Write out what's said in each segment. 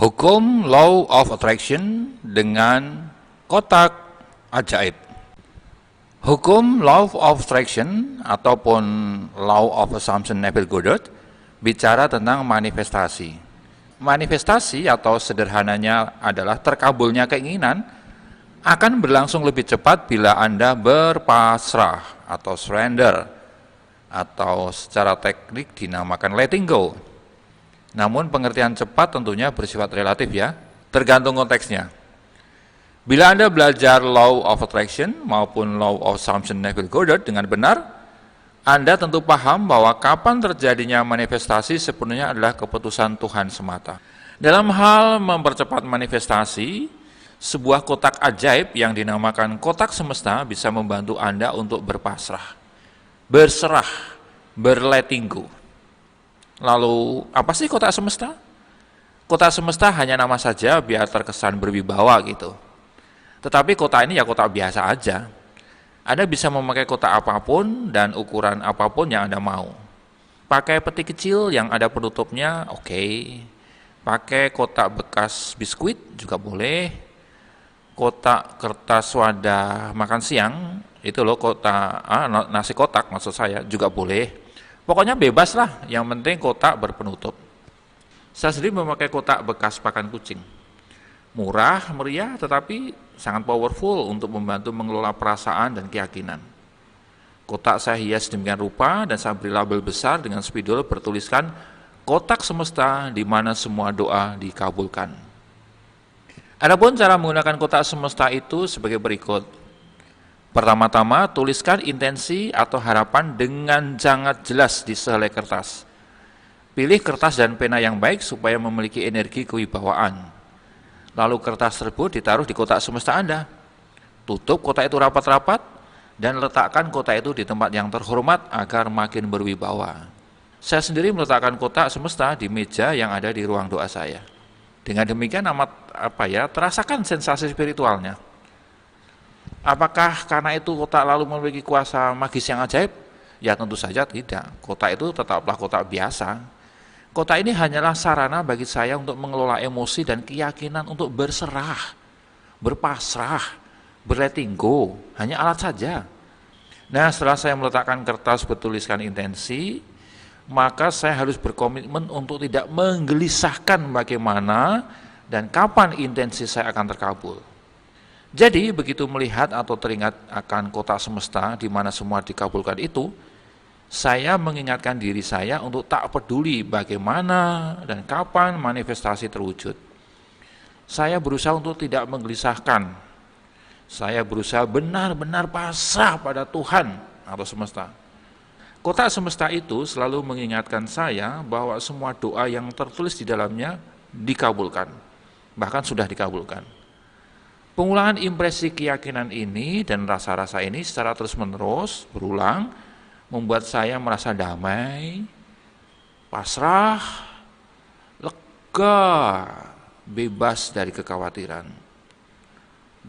Hukum Law of Attraction dengan kotak ajaib. Hukum Law of Attraction ataupun Law of Assumption Neville Goddard bicara tentang manifestasi. Manifestasi atau sederhananya adalah terkabulnya keinginan akan berlangsung lebih cepat bila Anda berpasrah atau surrender, atau secara teknik dinamakan letting go. Namun pengertian cepat tentunya bersifat relatif ya, tergantung konteksnya. Bila Anda belajar Law of Attraction maupun Law of Assumption Neville Goddard dengan benar, Anda tentu paham bahwa kapan terjadinya manifestasi sepenuhnya adalah keputusan Tuhan semata. Dalam hal mempercepat manifestasi, sebuah kotak ajaib yang dinamakan kotak semesta bisa membantu Anda untuk berpasrah, berserah, berletting go. Lalu, apa sih kotak semesta? Kotak semesta hanya nama saja biar terkesan berwibawa gitu. Tetapi kotak ini ya kotak biasa aja. Anda bisa memakai kotak apapun dan ukuran apapun yang Anda mau. Pakai peti kecil yang ada penutupnya, oke. Pakai kotak bekas biskuit juga boleh. Kotak kertas wadah makan siang, itu loh kotak nasi kotak maksud saya, juga boleh. Pokoknya bebas lah, yang penting kotak berpenutup. Saya sendiri memakai kotak bekas pakan kucing. Murah, meriah, tetapi sangat powerful untuk membantu mengelola perasaan dan keyakinan. Kotak saya hias demikian rupa dan saya beri label besar dengan spidol bertuliskan kotak semesta di mana semua doa dikabulkan. Adapun cara menggunakan kotak semesta itu sebagai berikut. Pertama-tama, tuliskan intensi atau harapan dengan sangat jelas di sehelai kertas. Pilih kertas dan pena yang baik supaya memiliki energi kewibawaan. Lalu kertas tersebut ditaruh di kotak semesta Anda. Tutup kotak itu rapat-rapat dan letakkan kotak itu di tempat yang terhormat agar makin berwibawa. Saya sendiri meletakkan kotak semesta di meja yang ada di ruang doa saya. Dengan demikian terasakan sensasi spiritualnya. Apakah karena itu kotak lalu memiliki kuasa magis yang ajaib? Ya tentu saja tidak. Kotak itu tetaplah kotak biasa. Kotak ini hanyalah sarana bagi saya untuk mengelola emosi dan keyakinan untuk berserah, berpasrah, berletting go. Hanya alat saja. Nah, setelah saya meletakkan kertas bertuliskan intensi, maka saya harus berkomitmen untuk tidak menggelisahkan bagaimana dan kapan intensi saya akan terkabul. Jadi begitu melihat atau teringat akan kotak semesta di mana semua dikabulkan itu, saya mengingatkan diri saya untuk tak peduli bagaimana dan kapan manifestasi terwujud. Saya berusaha untuk tidak menggelisahkan. Saya berusaha benar-benar pasrah pada Tuhan atau semesta. Kotak semesta itu selalu mengingatkan saya bahwa semua doa yang tertulis di dalamnya dikabulkan, bahkan sudah dikabulkan. Pengulangan impresi keyakinan ini dan rasa-rasa ini secara terus-menerus berulang membuat saya merasa damai, pasrah, lega, bebas dari kekhawatiran.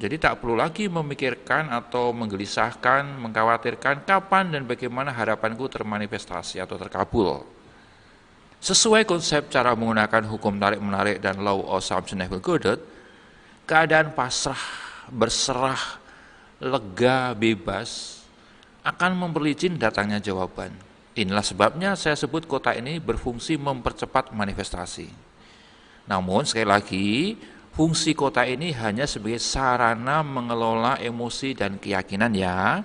Jadi tak perlu lagi memikirkan atau menggelisahkan, mengkhawatirkan kapan dan bagaimana harapanku termanifestasi atau terkabul. Sesuai konsep cara menggunakan hukum tarik-menarik dan Law of Assumption Neville Goddard, keadaan pasrah, berserah, lega, bebas akan memperlicin datangnya jawaban. Inilah sebabnya saya sebut kotak ini berfungsi mempercepat manifestasi. Namun sekali lagi, fungsi kotak ini hanya sebagai sarana mengelola emosi dan keyakinan ya.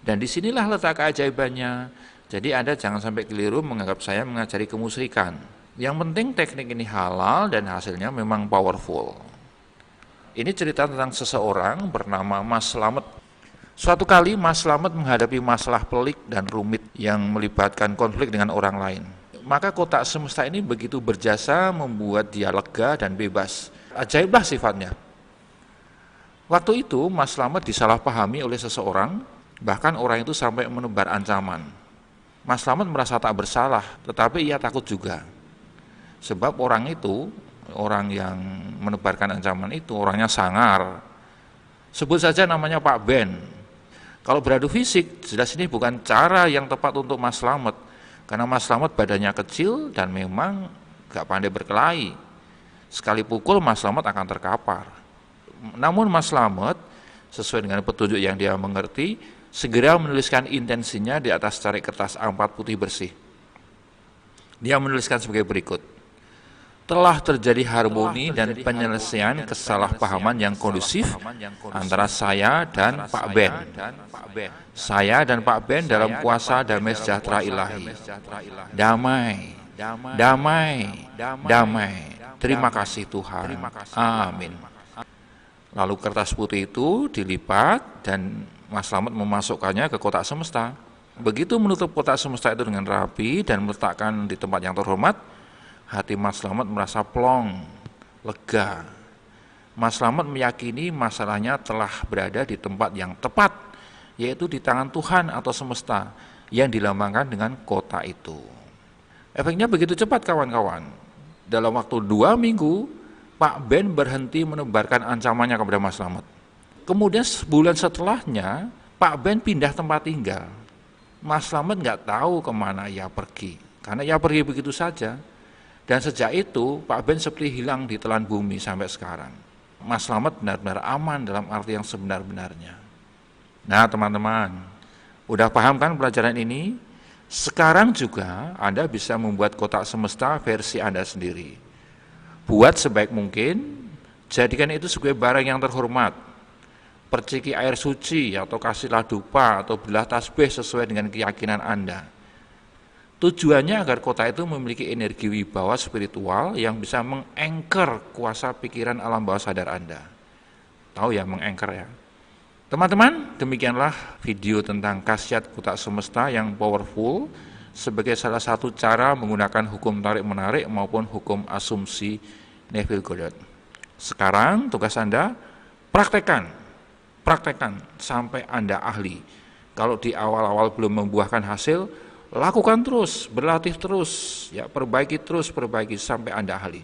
Dan disinilah letak keajaibannya. Jadi Anda jangan sampai keliru menganggap saya mengajari kemusyrikan. Yang penting teknik ini halal dan hasilnya memang powerful. Ini cerita tentang seseorang bernama Mas Slamet. Suatu kali Mas Slamet menghadapi masalah pelik dan rumit yang melibatkan konflik dengan orang lain. Maka kotak semesta ini begitu berjasa membuat dia lega dan bebas. Ajaiblah sifatnya. Waktu itu Mas Slamet disalahpahami oleh seseorang, bahkan orang itu sampai menebar ancaman. Mas Slamet merasa tak bersalah, tetapi ia takut juga. Sebab orang itu, orang yang menebarkan ancaman itu orangnya sangar. Sebut saja namanya Pak Ben. Kalau beradu fisik, jelas ini bukan cara yang tepat untuk Mas Slamet. Karena Mas Slamet badannya kecil dan memang gak pandai berkelahi. Sekali pukul Mas Slamet akan terkapar. Namun Mas Slamet sesuai dengan petunjuk yang dia mengerti, segera menuliskan intensinya di atas carik kertas A4 putih bersih. Dia menuliskan sebagai berikut: telah terjadi harmoni dan penyelesaian kesalahpahaman yang kondusif antara saya dan Pak Ben. Saya dan Pak Ben dalam kuasa damai sejahtera ilahi. Damai, damai, damai. Terima kasih Tuhan. Amin. Lalu kertas putih itu dilipat dan Mas Slamet memasukkannya ke kotak semesta. Begitu menutup kotak semesta itu dengan rapi dan meletakkan di tempat yang terhormat, hati Mas Slamet merasa plong, lega. Mas Slamet meyakini masalahnya telah berada di tempat yang tepat, yaitu di tangan Tuhan atau semesta yang dilambangkan dengan kotak itu. Efeknya begitu cepat kawan-kawan. Dalam waktu 2 minggu, Pak Ben berhenti menebarkan ancamannya kepada Mas Slamet. Kemudian sebulan setelahnya, Pak Ben pindah tempat tinggal. Mas Slamet nggak tahu kemana ia pergi, karena ia pergi begitu saja. Dan sejak itu, Pak Ben seperti hilang di telan bumi sampai sekarang. Mas Slamet benar-benar aman dalam arti yang sebenar-benarnya. Nah teman-teman, udah paham kan pelajaran ini? Sekarang juga Anda bisa membuat kotak semesta versi Anda sendiri. Buat sebaik mungkin, jadikan itu sebagai barang yang terhormat. Perciki air suci atau kasihlah dupa atau belah tasbih sesuai dengan keyakinan Anda. Tujuannya agar kotak itu memiliki energi wibawa spiritual yang bisa mengengker kuasa pikiran alam bawah sadar Anda. Tahu ya mengengker ya? Teman-teman, demikianlah video tentang khasiat kotak semesta yang powerful sebagai salah satu cara menggunakan hukum tarik-menarik maupun hukum asumsi Neville Goddard. Sekarang tugas Anda, praktekkan sampai Anda ahli. Kalau di awal-awal belum membuahkan hasil, lakukan terus, berlatih terus, ya perbaiki sampai Anda ahli.